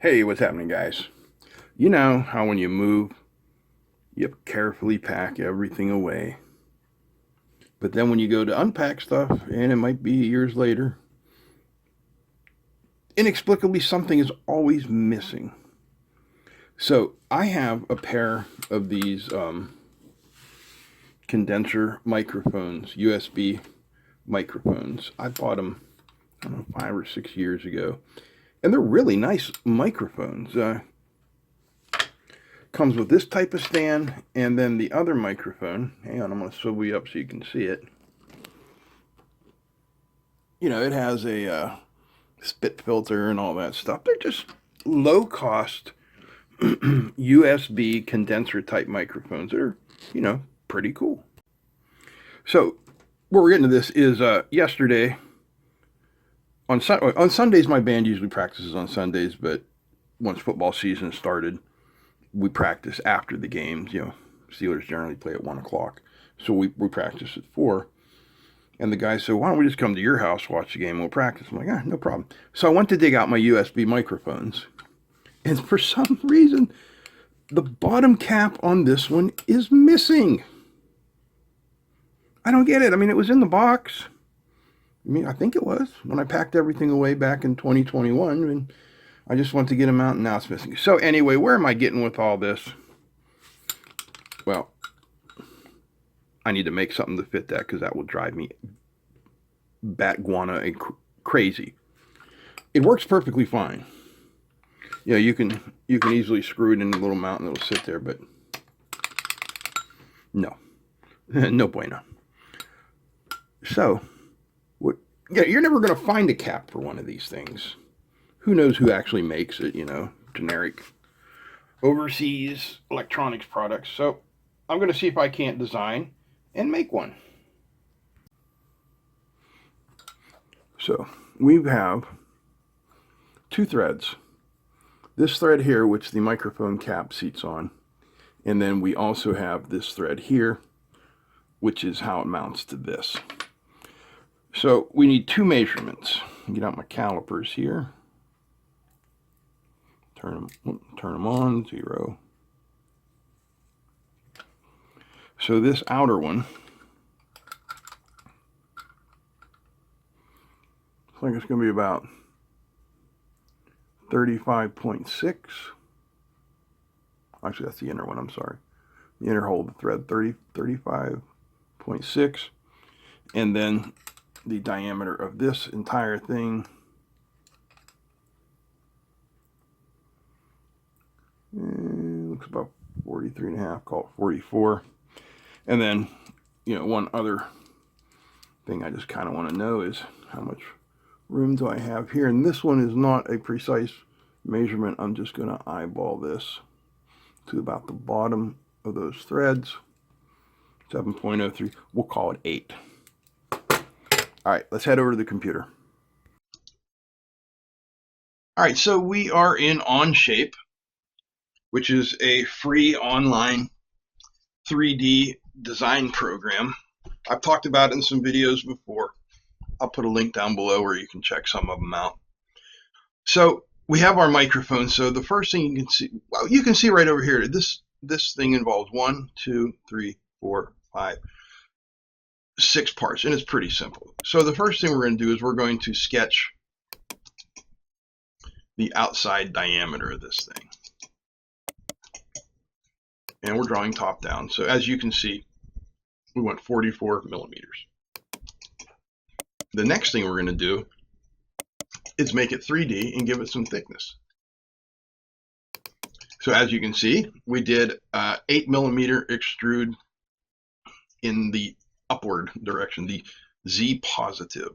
Hey, what's happening, guys? You know how when you move, you carefully pack everything away. But then when you go to unpack stuff, and it might be years later, inexplicably something is always missing. So I have a pair of these condenser microphones, USB microphones. I bought them, I don't know, 5 or 6 years ago. And they're really nice microphones. Comes with this type of stand and then the other microphone. Hang on, I'm going to swivel you up so you can see it. You know, it has a spit filter and all that stuff. They're just low cost USB condenser type microphones that are, you know, pretty cool. So, what we're getting to this is yesterday on Sundays, my band usually practices on Sundays, but once football season started, we practice after the games. You know, Steelers generally play at 1 o'clock, so we practice at 4. And the guy said, "Why don't we just come to your house, watch the game, and we'll practice?" I'm like, "Ah, no problem." So I went to dig out my USB microphones, and for some reason, the bottom cap on this one is missing. I don't get it. I mean, it was in the box. I mean, I think it was when I packed everything away back in 2021, and I just went to get them out, and now it's missing. So anyway, where am I getting with all this? Well, I need to make something to fit that because that will drive me bat guana and crazy. It works perfectly fine. Yeah, you can easily screw it in a little mount and it'll sit there, but no, no bueno. So, what? Yeah, you're never going to find a cap for one of these things. Who knows who actually makes it? You know, generic overseas electronics products. So, I'm going to see if I can't design and make one. So, we have 2 threads. This thread here, which the microphone cap seats on, and then we also have this thread here, which is how it mounts to this. So we need 2 measurements. Get out my calipers here. Turn them on, 0. So this outer one, I think it's going to be about 35.6. Actually, that's the inner one, I'm sorry. The inner hole of the thread, 35.6. And then the diameter of this entire thing looks about 43.5, call it 44. And then, you know, one other thing I just kind of want to know is how much room do I have here? And this one is not a precise measurement. I'm just going to eyeball this to about the bottom of those threads. 7.03. We'll call it 8. All right, let's head over to the computer. All right, so we are in Onshape, which is a free online 3D design program. I've talked about it in some videos before. I'll put a link down below where you can check some of them out. So we have our microphone. So the first thing you can see, well, you can see right over here, this thing involves 1, 2, 3, 4, 5, 6 parts, and it's pretty simple. So the first thing we're going to do is we're going to sketch the outside diameter of this thing. And we're drawing top down. So as you can see, we went 44 millimeters. The next thing we're going to do is make it 3D and give it some thickness. So as you can see, we did 8 millimeter extrude in the upward direction, the Z positive.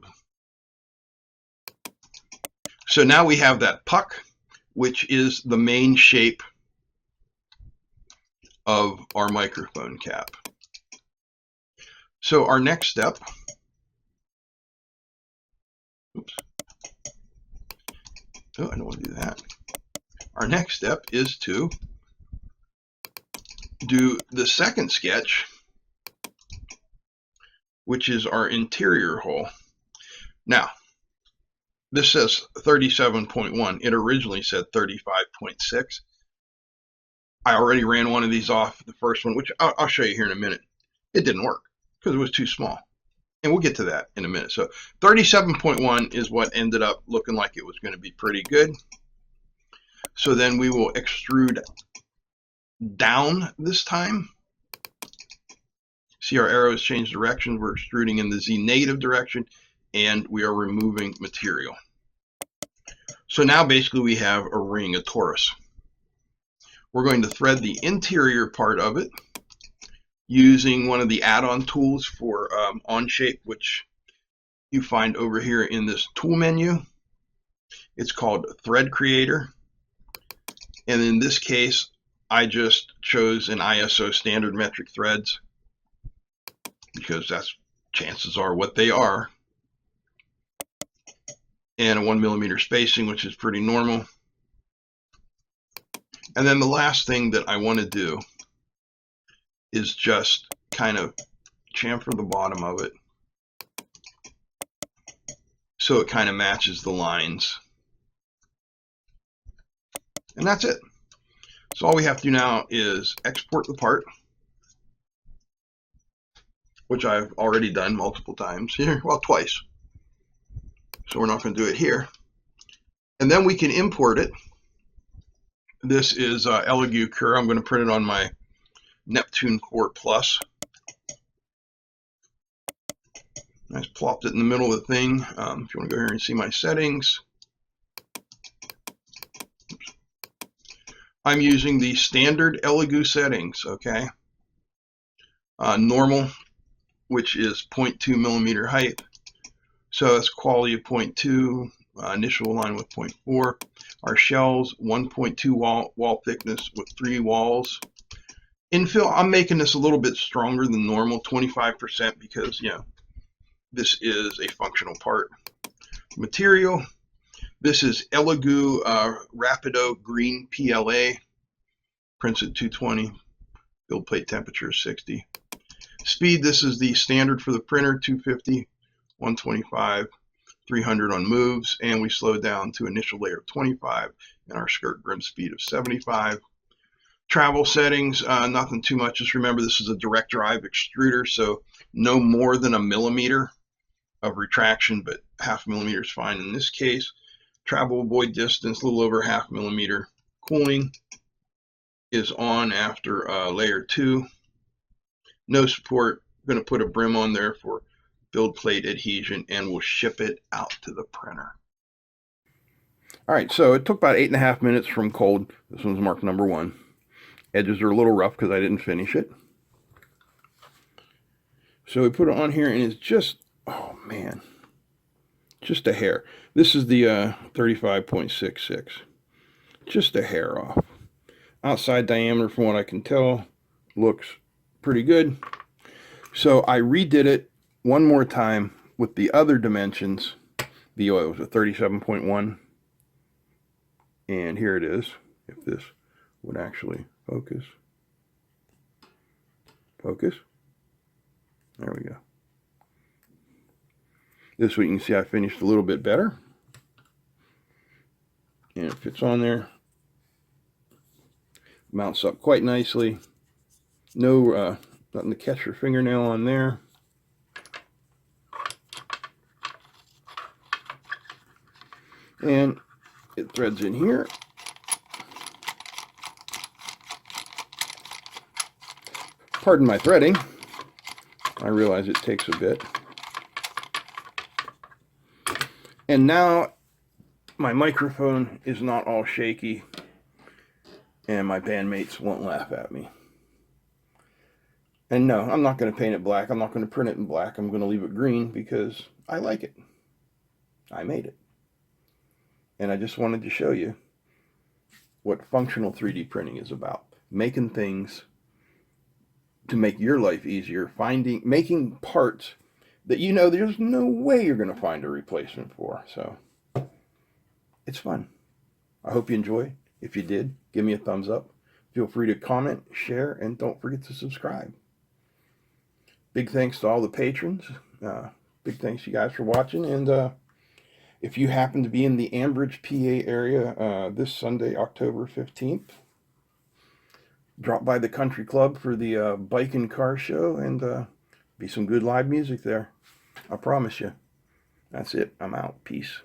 So now we have that puck, which is the main shape of our microphone cap. So our next step, oops, oh, I don't want to do that. Our next step is to do the second sketch, which is our interior hole. Now, This says 37.1. It originally said 35.6. I already ran one of these off, the first one, which I'll show you here in a minute. It didn't work because it was too small. And we'll get to that in a minute. So 37.1 is what ended up looking like it was going to be pretty good. So then we will extrude down this time. See, our arrows change direction. We're extruding in the Z negative direction, and we are removing material. So now basically we have a ring, a torus. We're going to thread the interior part of it using one of the add-on tools for Onshape, which you find over here in this tool menu. It's called Thread Creator. And in this case, I just chose an ISO standard metric threads because that's chances are what they are. And a 1mm spacing, which is pretty normal. And then the last thing that I want to do is just kind of chamfer the bottom of it so it kind of matches the lines. And that's it. So all we have to do now is export the part, which I've already done multiple times here, well, twice. So we're not going to do it here. And then we can import it. This is Elegoo Cure. I'm going to print it on my Neptune Core Plus. I just plopped it in the middle of the thing. If you want to go here and see my settings, I'm using the standard Elegoo settings, okay? Normal, which is 0.2mm height. So that's quality of 0.2, initial align with 0.4. Our shells, 1.2 wall thickness with 3 walls. Infill, I'm making this a little bit stronger than normal, 25%, because, you know, this is a functional part. Material, this is Elegoo Rapido Green PLA, prints at 220, build plate temperature is 60. Speed, this is the standard for the printer, 250, 125, 300 on moves, and we slow down to initial layer of 25 and our skirt brim speed of 75. Travel settings, nothing too much. Just remember this is a direct drive extruder, so no more than 1 millimeter of retraction, but 0.5 millimeter is fine in this case. Travel void distance, a little over 0.5 millimeter. Cooling is on after layer 2. No support. I'm going to put a brim on there for build plate adhesion, and we'll ship it out to the printer. All right, so it took about 8.5 minutes from cold. This one's marked number 1. Edges are a little rough because I didn't finish it. So we put it on here, and it's just, oh man, just a hair. This is the 35.66. Just a hair off. Outside diameter, from what I can tell, looks pretty good. So I redid it one more time with the other dimensions. The oil was a 37.1. And here it is, if this would actually focus. Focus. There we go. This way you can see I finished a little bit better. And it fits on there. Mounts up quite nicely. No, nothing to catch your fingernail on there. And it threads in here. Pardon my threading. I realize it takes a bit. And now my microphone is not all shaky and my bandmates won't laugh at me. And no, I'm not going to paint it black. I'm not going to print it in black. I'm going to leave it green because I like it. I made it. And I just wanted to show you what functional 3D printing is about. Making things to make your life easier, making parts that you know there's no way you're going to find a replacement for. So it's fun. I hope you enjoy. If you did, give me a thumbs up. Feel free to comment, share, and don't forget to subscribe. Big thanks to all the patrons. Big thanks to you guys for watching, and If you happen to be in the Ambridge, PA area this Sunday, October 15th, drop by the country club for the bike and car show, and be some good live music there. I promise you. That's it. I'm out. Peace.